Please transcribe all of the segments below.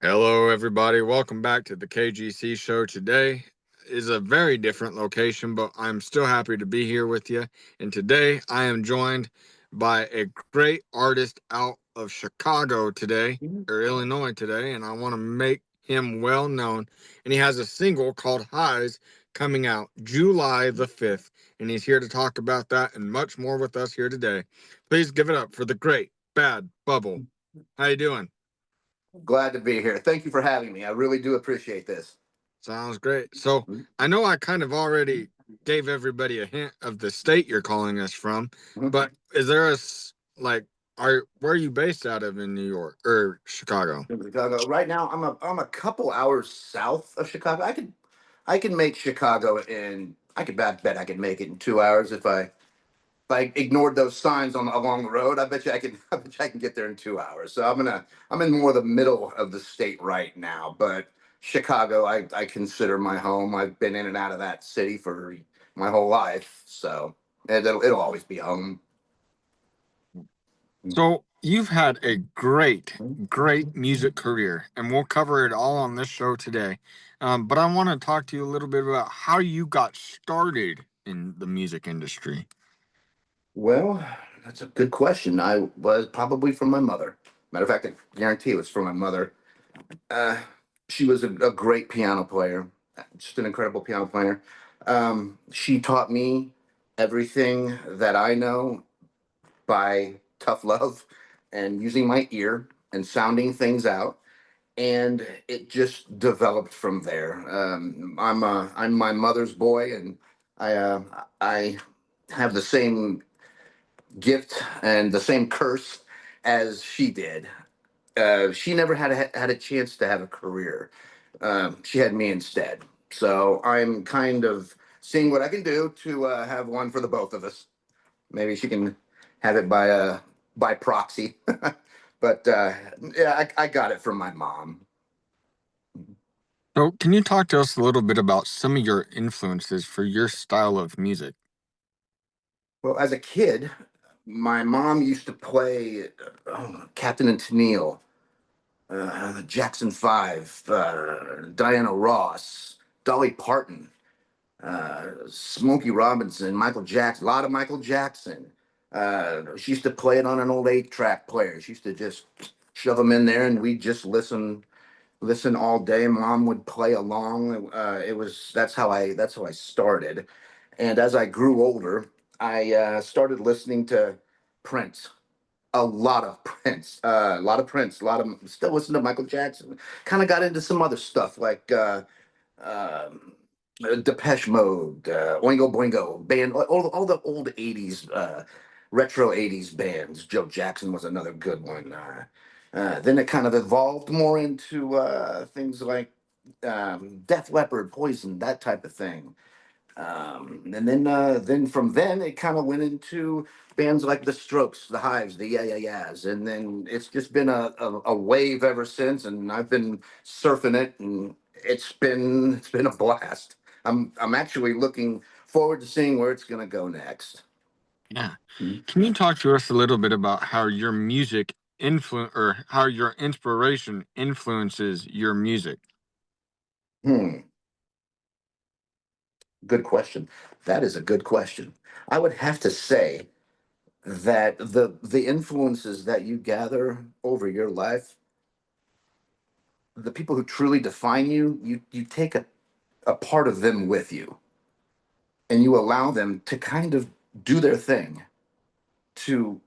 Hello, everybody. Welcome back to the KGC show. Today is a very different location, but I'm still happy to be here with you. And today I am joined by a great artist out of Chicago today, or Illinois today, and I want to make him well known. And he has a single called Highs coming out July the 5th. And he's here to talk about that and much more with us here today. Please give it up for the great Bad Bubble. How you doing? Glad to be here. Thank you for having me. I really do appreciate this. Sounds great. So I know I kind of already gave everybody a hint of the state you're calling us from, but is there like are where are you based out of in New York or Chicago? Chicago. Right now, I'm a couple hours south of Chicago. I can make Chicago in. I could bet I could make it in 2 hours if I ignored those signs on along the road. I bet you I can. I bet you I can get there in 2 hours. So I'm in more the middle of the state right now, but Chicago I consider my home. I've been in and out of that city for my whole life, so it'll always be home. So you've had a great music career, and we'll cover it all on this show today. But I want to talk to you a little bit about how you got started in the music industry. Well, that's a good question. I was probably from my mother. Matter of fact, I guarantee it was from my mother. Uh, she was a great piano player, just an incredible piano player. She taught me everything that I know by tough love and using my ear and sounding things out. And it just developed from there. I'm my mother's boy, and I have the same gift and the same curse as she did. She never had a chance to have a career. She had me instead. So I'm kind of seeing what I can do to have one for the both of us. Maybe she can have it by proxy. But yeah, I got it from my mom. So can you talk to us a little bit about some of your influences for your style of music? Well, as a kid, my mom used to play Captain and Tennille, Jackson Five, Diana Ross, Dolly Parton, Smokey Robinson, Michael Jackson, a lot of Michael Jackson. She used to play it on an old 8-track player. She used to just shove them in there, and we just listen all day. Mom would play along. It was that's how I started, and as I grew older, I started listening to Prince. A lot of Prince, a lot of Prince, a lot of still listen to Michael Jackson. Kind of got into some other stuff like um, Depeche Mode, Oingo Boingo band, all the old '80s, retro '80s bands. Joe Jackson was another good one. Then it kind of evolved more into things like Def Leppard, Poison, that type of thing. And then from then it kind of went into bands like the Strokes, the Hives, the Yeah Yeah Yeahs, and then it's just been a wave ever since. And I've been surfing it, and it's been a blast. I'm actually looking forward to seeing where it's gonna go next. Yeah. Can you talk to us a little bit about how your music influence or how your inspiration influences your music? Hmm, good question. That is a good question. I would have to say that the influences that you gather over your life, the people who truly define you, you take a part of them with you, and you allow them to kind of do their thing to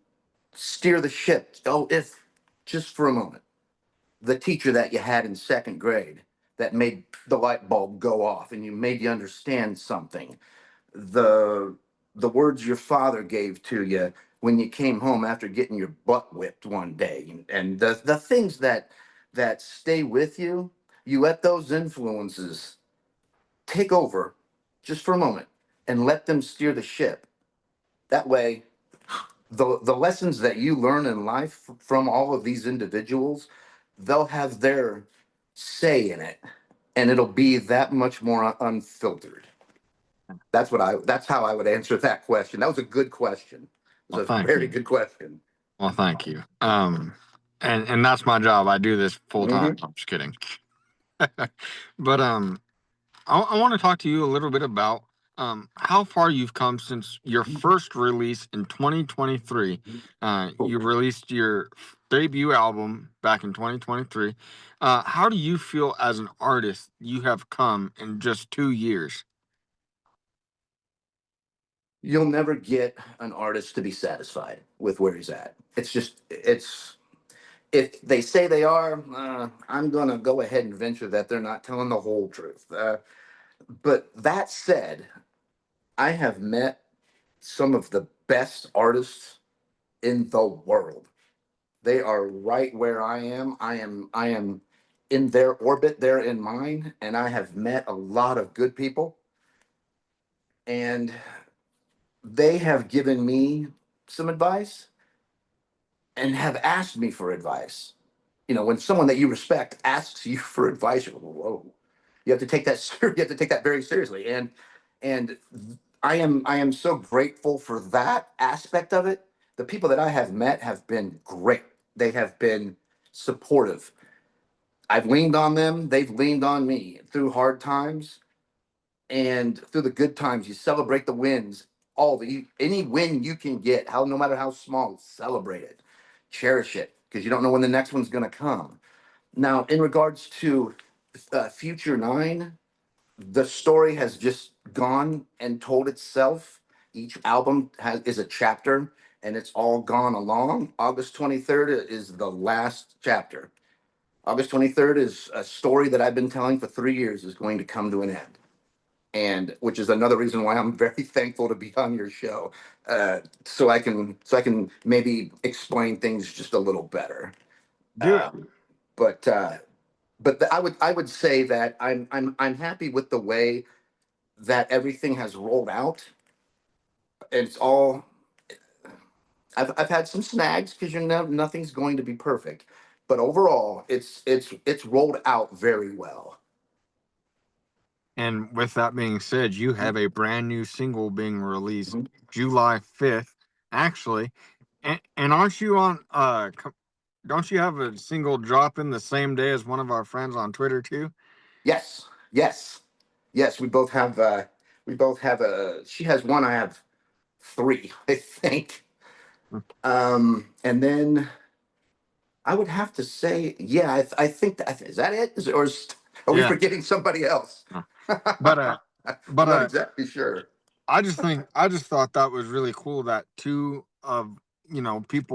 steer the ship. Oh, if just for a moment, the teacher that you had in second grade that made the light bulb go off and you made you understand something, the the words your father gave to you when you came home after getting your butt whipped one day, and the things that stay with you, you let those influences take over just for a moment and let them steer the ship. That way, the lessons that you learn in life from all of these individuals, they'll have their say in it, and it'll be that much more unfiltered. That's how I would answer that question. That was a good question. It Well, was a thank very you. good question. Well, thank you. and that's my job. I do this full time. Hmm. I'm just kidding. But I want to talk to you a little bit about how far you've come since your first release in 2023. You released your debut album back in 2023. How do you feel as an artist you have come in just 2 years? You'll never get an artist to be satisfied with where he's at. It's just, it's, if they say they are, I'm going to go ahead and venture that they're not telling the whole truth. But that said, I have met some of the best artists in the world. They are right where I am. I am in their orbit, they're in mine, and I have met a lot of good people, and they have given me some advice and have asked me for advice. You know, when someone that you respect asks you for advice, you go, whoa, you have to take that you have to take that very seriously. And I am so grateful for that aspect of it. The people that I have met have been great. They have been supportive. I've leaned on them, they've leaned on me through hard times and through the good times. You celebrate the wins. All the any win you can get, how no matter how small, celebrate it, cherish it, because you don't know when the next one's going to come. Now, in regards to Future Nine, the story has just gone and told itself. Each album is a chapter, and it's all gone along. August 23rd is the last chapter. August 23rd is a story that I've been telling for 3 years is going to come to an end. And which is another reason why I'm very thankful to be on your show, so I can maybe explain things just a little better. Do it. Um, but I would say that I'm happy with the way that everything has rolled out. It's all I've had some snags because you know nothing's going to be perfect, but overall it's rolled out very well. And with that being said, you have a brand new single being released Mhm. July 5th, actually. And aren't you on don't you have a single drop in the same day as one of our friends on Twitter too? Yes, yes, yes. We both have a. She has one. I have three, I think. And then I would have to say, yeah, I think that is that it, are we Yeah. forgetting somebody else? But I'm but not exactly sure. I just thought that was really cool that people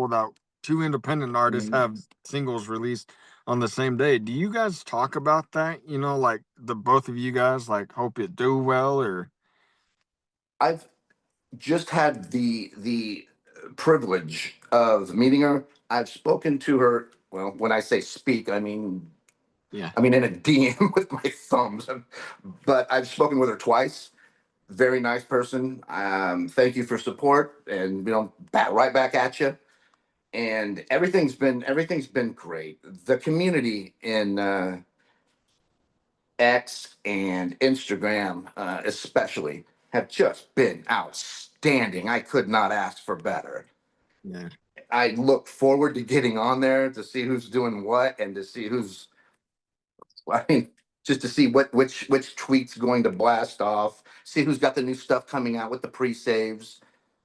that two independent artists Mhm. have singles released on the same day. Do you guys talk about that? Like the both of you guys like hope it do well or I've just had the privilege of meeting her. I've spoken to her. Well, when I say speak, yeah. I mean in a DM with my thumbs. But I've spoken with her twice. Very nice person. Thank you for support, and right back at you. And everything's been great. The community in X and Instagram, especially, have just been outstanding. I could not ask for better. Yeah. I look forward to getting on there to see who's doing what and to see who's, I mean, just to see which tweet's going to blast off, see who's got the new stuff coming out with the pre-saves.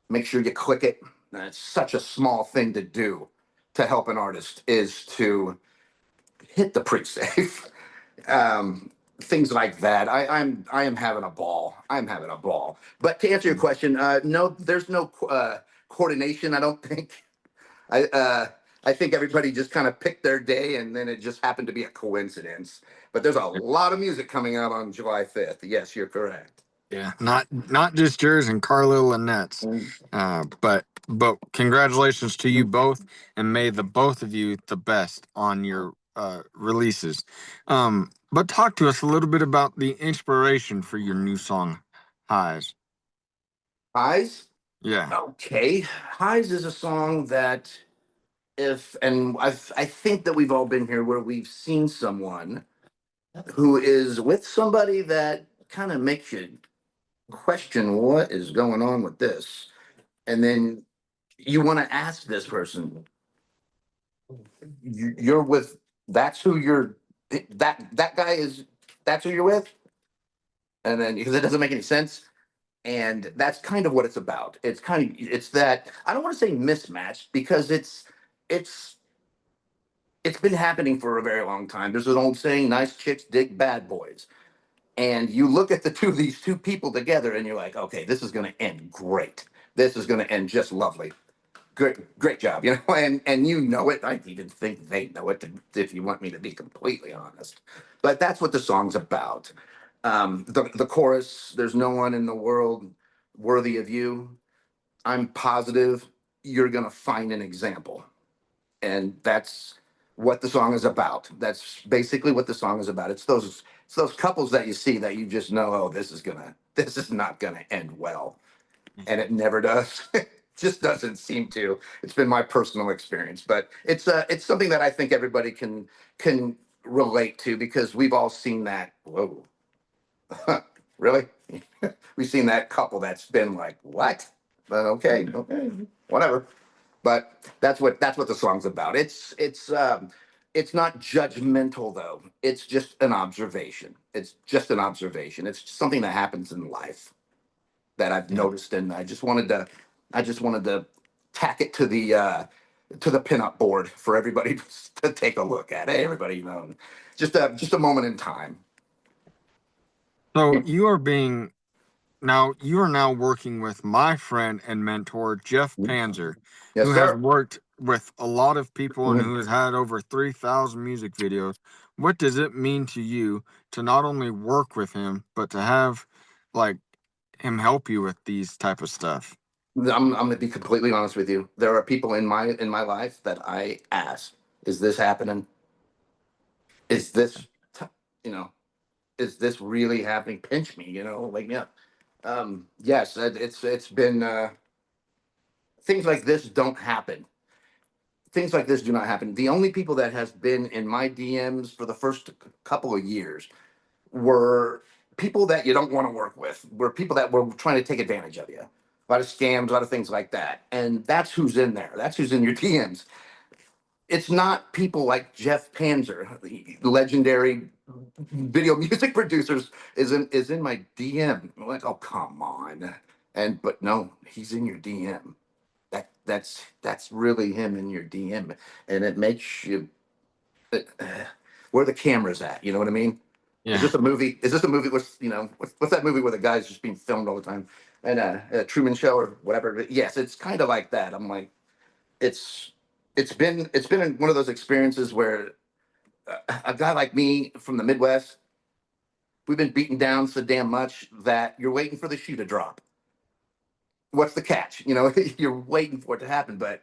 Make sure you click it. It's such a small thing to do to help an artist is to hit the pre-save. um, Things like that. I am having a ball. I'm having a ball. But to answer your question, no, there's no coordination. I don't think. I uh, I think everybody just kind of picked their day, and then it just happened to be a coincidence. But there's a lot of music coming out on July 5th. Yes, you're correct. Yeah, not just yours and Carla Lynette's, Mm. but congratulations to you both, and may the both of you the best on your releases. But talk to us a little bit about the inspiration for your new song, Highs. Highs. Yeah, Okay, Highs is a song that if and I think that we've all been here where we've seen someone who is with somebody that kind of makes you question what is going on with this. And then you want to ask this person, you're with, that's who you're, that guy is, that's who you're with. And then, because it doesn't make any sense. And that's kind of what it's about. It's kind of, it's that, I don't want to say mismatched, because it's it's been happening for a very long time. There's an old saying, nice chicks dig bad boys. And you look at the two of these two people together and you're like, okay, this is going to end great. This is going to end just lovely. Great job, you know, and you know it. I even think they know it, if you want me to be completely honest. But that's what the song's about. The chorus, there's no one in the world worthy of you. I'm positive you're going to find an example. And that's what the song is about. That's basically what the song is about. It's those couples that you see that you just know, oh, this is not gonna end well, and it never does. Just doesn't seem to. It's been my personal experience, but it's something that I think everybody can relate to, because we've all seen that. Whoa, really? We've seen that couple that's been like, what? But okay, whatever. But that's what the song's about. It's not judgmental though. It's just an observation. It's just an observation. It's something that happens in life that I've Yeah. noticed, and I just wanted to tack it to the pinup board for everybody to take a look at. Hey, everybody, just a moment in time. So you are now working with my friend and mentor, Jeff Panzer, Yes, who has sir. worked with a lot of people and Mhm. who has had over 3,000 music videos. What does it mean to you to not only work with him, but to have like him help you with these type of stuff? I'm gonna be completely honest with you. There are people in my life that I ask, "Is this happening? Is this, t- you know, is this really happening? Pinch me, wake me up." Yes, it's been things like this don't happen. Things like this do not happen. The only people that has been in my DMs for the first couple of years were people that you don't want to work with. Were people that were trying to take advantage of you. A lot of scams, a lot of things like that. And that's who's in there. That's who's in your DMs. It's not people like Jeff Panzer, the legendary video music producers, is in my DM. I'm like, oh come on. But no, he's in your DM. That's really him in your DM. And it makes you, uh, where the camera's at, you know what I mean? Is Yeah. this a movie? Is this a movie with, what's that movie where the guy's just being filmed all the time? And Truman Show or whatever. Yes, it's kind of like that. I'm like, it's it's been one of those experiences where a guy like me from the Midwest, we've been beaten down so damn much that you're waiting for the shoe to drop. What's the catch? You're waiting for it to happen. But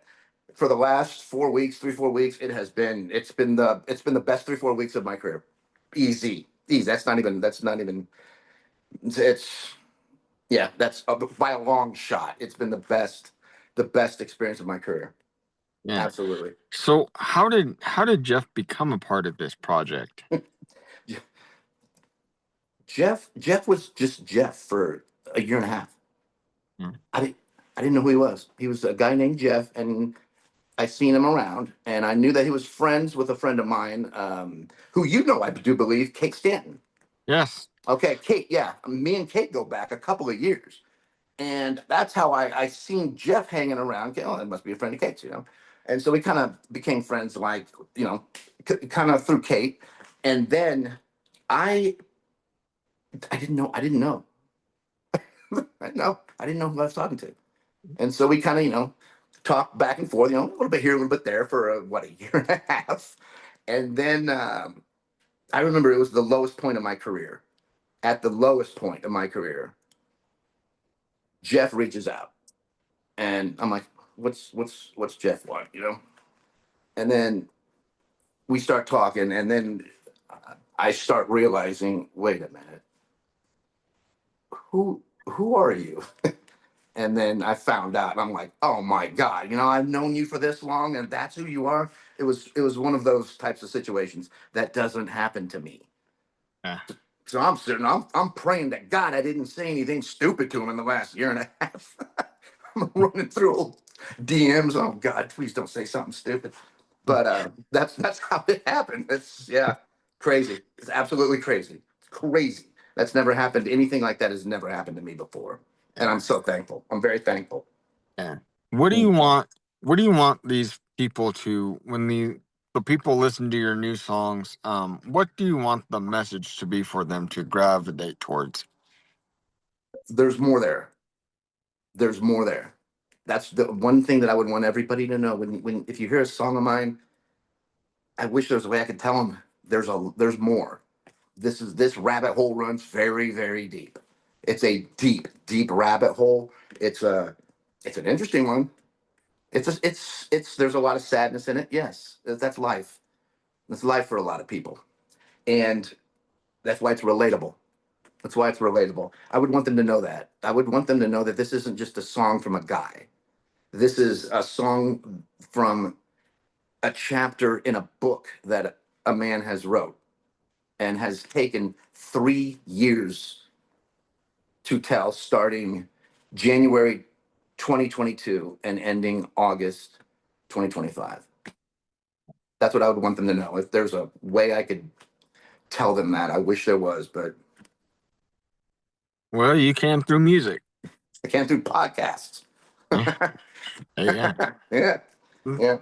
for the last 4 weeks, 3, 4 weeks, it's been the best 3, 4 weeks of my career. Easy, easy. It's yeah, that's by a long shot. It's been the best experience of my career. Yeah. Absolutely. So how did Jeff become a part of this project? Jeff was just Jeff for a year and a half. Mm. I didn't I didn't know who he was. He was a guy named Jeff, and I seen him around, and I knew that he was friends with a friend of mine, who I do believe, Kate Stanton. Yes. Okay, Kate, yeah, me and Kate go back a couple of years, and that's how I seen Jeff hanging around. Oh, it must be a friend of Kate's. And so we kind of became friends, like kind of through Kate, and then I I didn't know. I didn't know who I was talking to. And so we kind of, talked back and forth, a little bit here, a little bit there for a year and a half. And then I remember it was the lowest point of my career. At the lowest point of my career, Jeff reaches out, and I'm like, what's Jeff want? And then we start talking, and then I start realizing, wait a minute, who are you? And then I found out, and I'm like, oh my God, I've known you for this long, and that's who you are. It was one of those types of situations that doesn't happen to me. Yeah. So I'm praying to God I didn't say anything stupid to him in the last year and a half. I'm running through old DMs. Oh God, please don't say something stupid. But that's how it happened. It's yeah, crazy. It's absolutely crazy. It's crazy. That's never happened. Anything like that has never happened to me before, and Yeah. I'm so thankful. I'm very thankful. Yeah. What do you want? What do you want these people to when the people listen to your new songs? What do you want the message to be for them to gravitate towards? There's more there. There's more there. That's the one thing that I would want everybody to know. When if you hear a song of mine, I wish there was a way I could tell them there's more. This rabbit hole runs very, very deep. It's a deep, deep rabbit hole. It's an interesting one. It's there's a lot of sadness in it. Yes, that's life. That's life for a lot of people, and that's why it's relatable. That's why it's relatable. I would want them to know that. I would want them to know that this isn't just a song from a guy. This is a song from a chapter in a book that a man has wrote and has taken 3 years to tell, starting January 2022 and ending August 2025. That's what I would want them to know. If there's a way I could tell them that, I wish there was, but Well, you can through music. I can't do podcasts. Yeah. There you go. Yeah, yeah.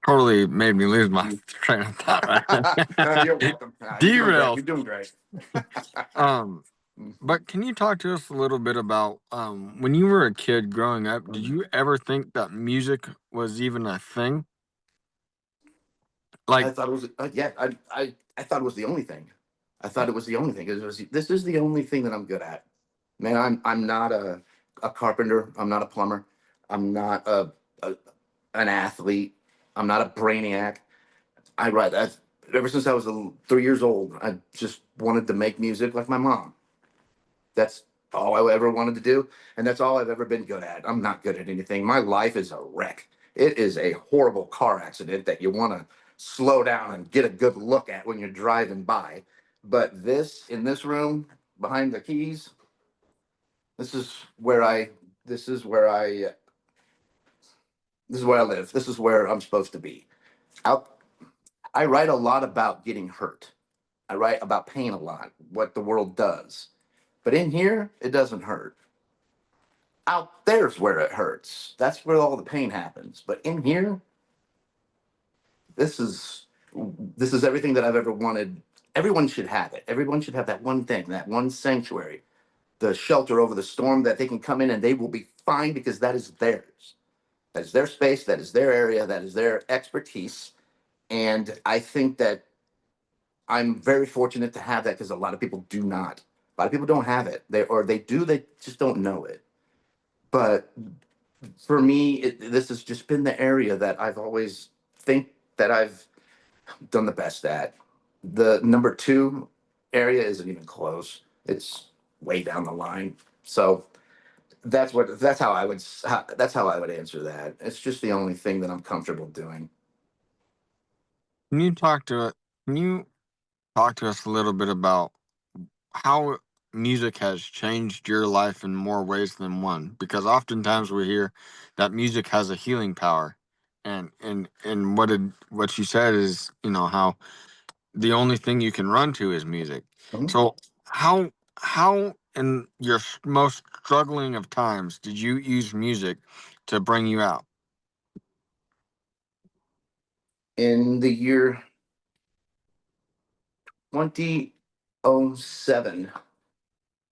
Totally made me lose my train of thought. You're Right? welcome. You're doing great. You're Derailed. doing great. Um, but can you talk to us a little bit about when you were a kid growing up? Did you ever think that music was even a thing? Like, I thought it was yeah. I thought it was the only thing. I thought it was the only thing. It was this is the only thing that I'm good at. Man, I'm not a carpenter. I'm not a plumber. I'm not a an athlete. I'm not a brainiac. I write that ever since I was 3 years old. I just wanted to make music like my mom. That's all I ever wanted to do, and that's all I've ever been good at. I'm not good at anything. My life is a wreck. It is a horrible car accident that you want to slow down and get a good look at when you're driving by. But this in this room behind the keys, this is where I this is where I this is where I live. This is where I'm supposed to be. Out I write a lot about getting hurt. I write about pain a lot, what the world does. But in here, it doesn't hurt. Out there's where it hurts. That's where all the pain happens. But in here, this is this is everything that I've ever wanted. Everyone should have it. Everyone should have that one thing, that one sanctuary, the shelter over the storm that they can come in and they will be fine because that is theirs. That is their space, that is their area, that is their expertise. And I think that I'm very fortunate to have that because a lot of people do not. A lot of people don't have it. They do, they just don't know it. But for me, this has just been the area that I've always think that I've done the best at. The number two area isn't even close. It's way down the line. So that's how I would answer that. It's just the only thing that I'm comfortable doing. can you talk to can you talk to us a little bit about how music has changed your life in more ways than one? Because oftentimes we hear that music has a healing power, and what you said is how the only thing you can run to is music. Mhm. So how in your most struggling of times did you use music to bring you out? In the year 2007,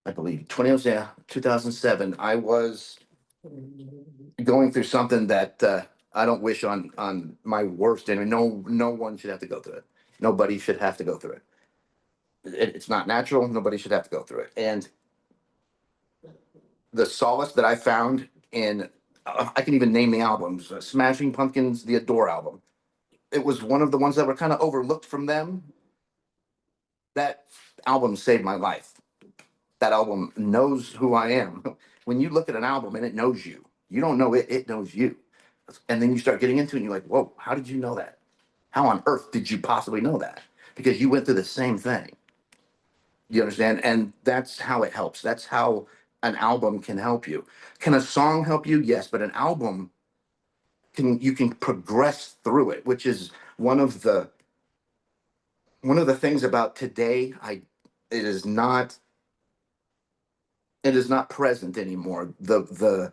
I believe 2007, I was going through something that I don't wish on my worst enemy. No one should have to go through it. Nobody should have to go through it. It's not natural. Nobody should have to go through it. And the solace that I found in I can even name the albums: Smashing Pumpkins, the Adore album. It was one of the ones that were kind of overlooked from them. That album saved my life. That album knows who I am. When you look at an album and it knows you, you don't know it, it knows you. And then you start getting into it and you're like, whoa, how did you know that? How on earth did you possibly know that? Because you went through the same thing. You understand? And that's how it helps. That's how an album can help you. Can a song help you? Yes, but an album can progress through it, which is one of the things about today. It is not it is not present anymore. The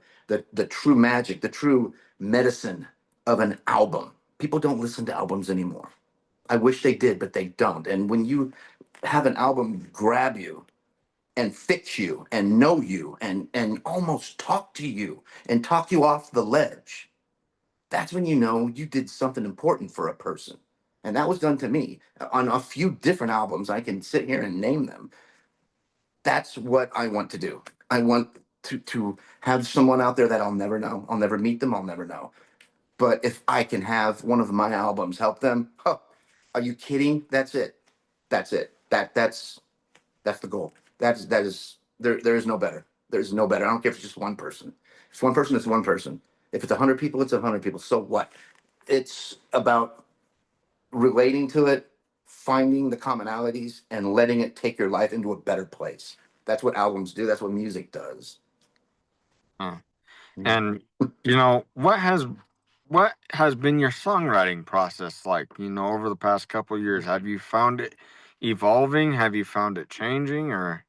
true magic, the true medicine of an album. People don't listen to albums anymore. I wish they did, but they don't. And when you have an album grab you and fix you and know you and almost talk to you and talk you off the ledge, that's when you know you did something important for a person. And that was done to me on a few different albums. I can sit here and name them. That's what I want to do. I want to have someone out there that I'll never know. I'll never meet them. I'll never know. But if I can have one of my albums help them, huh, are you kidding? That's it. That's it. That's the goal. That is there is no better. There's no better. I don't care if it's just one person. If it's one person, it's one person. If it's 100 people, it's 100 people. So what? It's about relating to it, finding the commonalities, and letting it take your life into a better place. That's what albums do. That's what music does. Uh, and what has been your songwriting process like? Over the past couple years, have you found it evolving? Have you found it changing, or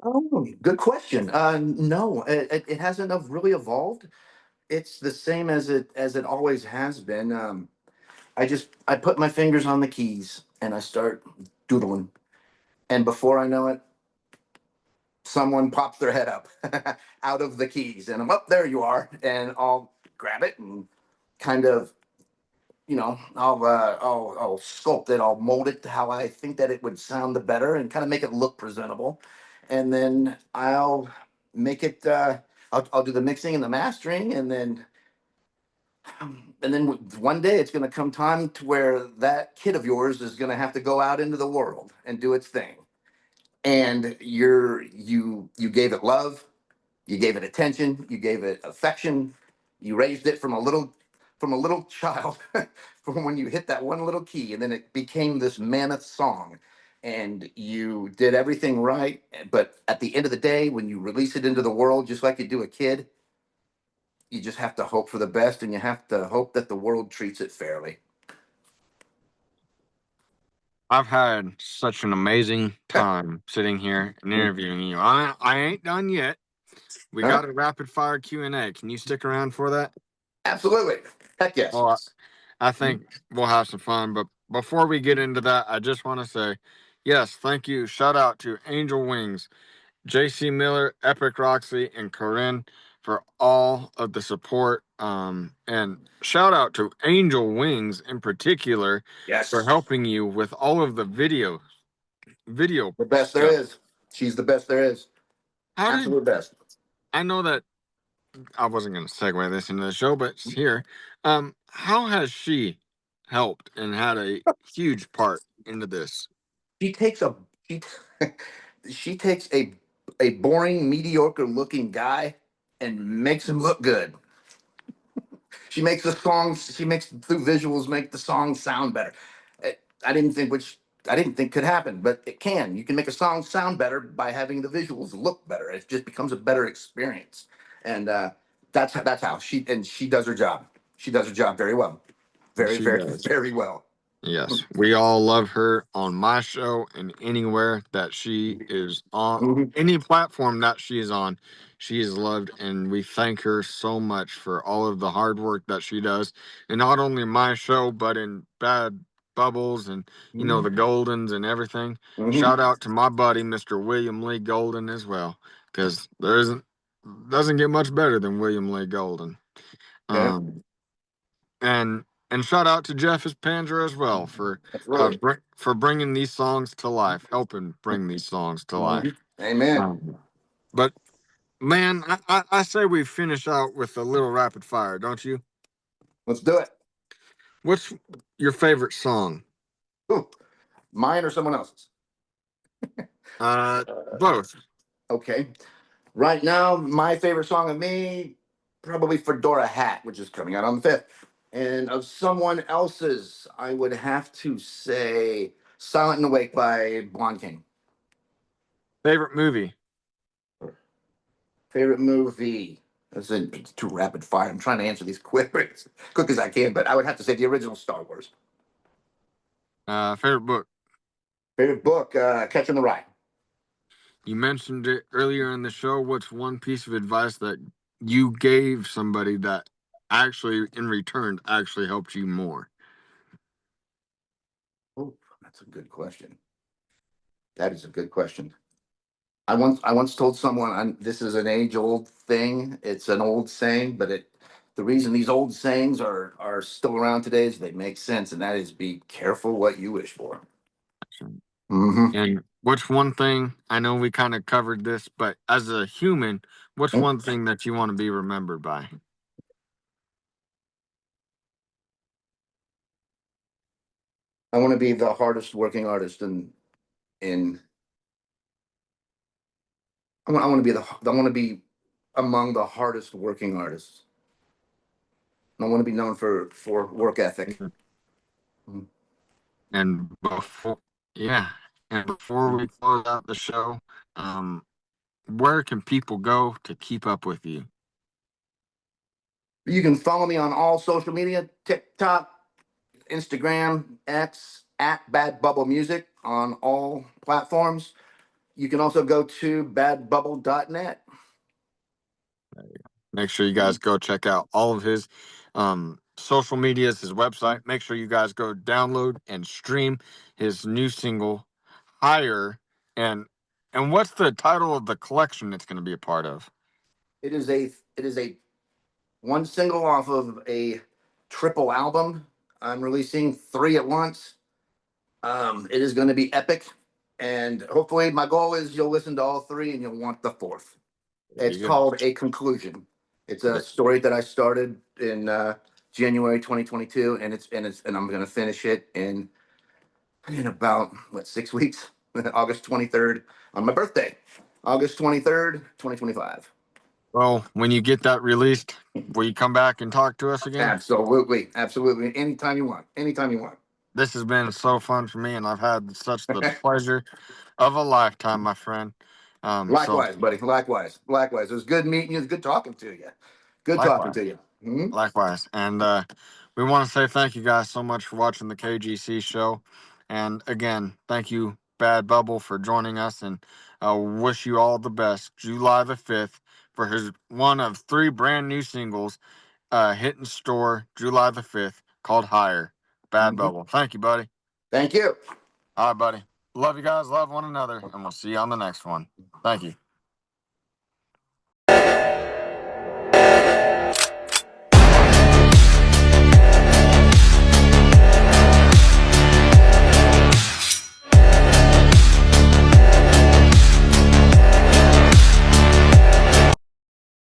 Oh, good question. No, it hasn't really evolved. It's the same as it always has been. I put my fingers on the keys and I start doodling, and before I know it, someone pops their head up out of the keys, and I'm up there. You are, and I'll grab it and kind of, I'll sculpt it, I'll mold it to how I think that it would sound the better, and kind of make it look presentable, and then I'll make it. I'll do the mixing and the mastering, and then one day it's going to come time to where that kid of yours is going to have to go out into the world and do its thing, and you gave it love, you gave it attention, you gave it affection, you raised it from a little child, from when you hit that one little key, and then it became this mammoth song, and you did everything right. But at the end of the day, when you release it into the world, just like you do a kid, you just have to hope for the best, and you have to hope that the world treats it fairly. I've had such an amazing time sitting here and interviewing you. I ain't done yet. We Huh? got a rapid fire Q&A. Can you stick around for that? Absolutely. Heck yes. Well, I think we'll have some fun. But before we get into that, I just want to say, yes, thank you. Shout out to Angel Wings, JC Miller, Epic Roxy, and Corinne for all of the support. And shout out to Angel Wings in particular for Yes. helping you with all of the video The best there stuff. is. She's the best there is. How did Absolute best. I know that I wasn't going to segue this into the show, but it's here. How has she helped and had a huge part into this? She takes a she, she takes a boring, mediocre looking guy and makes him look good. She makes the songs. She makes through visuals make the songs sound better. I didn't think I didn't think could happen, but it can. You can make a song sound better by having the visuals look better. It just becomes a better experience, and that's how she does her job. She does her job very well, very She very does. very well. Yes, we all love her on my show and anywhere that she is on, Mhm. any platform that she is on. She is loved, and we thank her so much for all of the hard work that she does, and not only my show, but in Bad Bubbles and the Goldens and everything. Mhm. Shout out to my buddy, Mr. William Lee Golden, as well, because there isn't doesn't get much better than William Lee Golden. Yeah, Um, and shout out to Jeff Panzer as well absolutely. for bringing these songs to life, helping bring these songs to life. Mhm. Amen. But man, I say we finish out with a little rapid fire, don't you? Let's do it. What's your favorite song? Ooh, mine or someone else's? Both. Okay. Right now, my favorite song of me, probably Fedora Hat, which is coming out on the 5th. And of someone else's, I would have to say Silent and Awake by Blonde King. Favorite movie? Favorite movie? It's too rapid fire. I'm trying to answer these quick as I can, but I would have to say the original Star Wars. Favorite book? Favorite book, Catcher in the Rye. You mentioned it earlier in the show. What's one piece of advice that you gave somebody that actually, in return, actually helped you more? Oh, that's a good question. That is a good question. I once told someone, this is an age old thing. It's an old saying, but the reason these old sayings are still around today is they make sense, and that is be careful what you wish for. Hmm. And what's one thing, I know we kind of covered this, but as a human, what's one thing that you want to be remembered by? I want to be the hardest working artist in I want to be among the hardest working artists. I want to be known for work ethic. Mhm. And before, yeah, and before we close out the show, um, where can people go to keep up with you? You can follow me on all social media: TikTok, Instagram, X, at Bad Bubble Music on all platforms. You can also go to badbubble.net. Make sure you guys go check out all of his social medias, his website. Make sure you guys go download and stream his new single, Higher. And what's the title of the collection it's going to be a part of? It is a one single off of a triple album. I'm releasing three at once. It is going to be epic, and hopefully, my goal is you'll listen to all three and you'll want the fourth. There It's you go. called A Conclusion. It's a story that I started in January 2022, and I'm going to finish it in about 6 weeks, August 23rd, on my birthday, August 23rd, 2025. Well, when you get that released, will you come back and talk to us again? Absolutely, absolutely. Anytime you want. Anytime you want. This has been so fun for me, and I've had such the pleasure of a lifetime, my friend. So Likewise, buddy. Likewise. Likewise. It was good meeting you. It was good talking to you. Good talking likewise. to you. Mhm. Likewise. And we want to say thank you guys so much for watching the KGC show. And again, thank you, Bad Bubble, for joining us. And wish you all the best. July the 5th for his one of three brand new singles hitting store July the 5th called Higher. Bad Mhm. Bubble. Thank you, buddy. Thank you. All right, buddy. Love you guys. Love one another. And we'll see you on the next one. Thank you.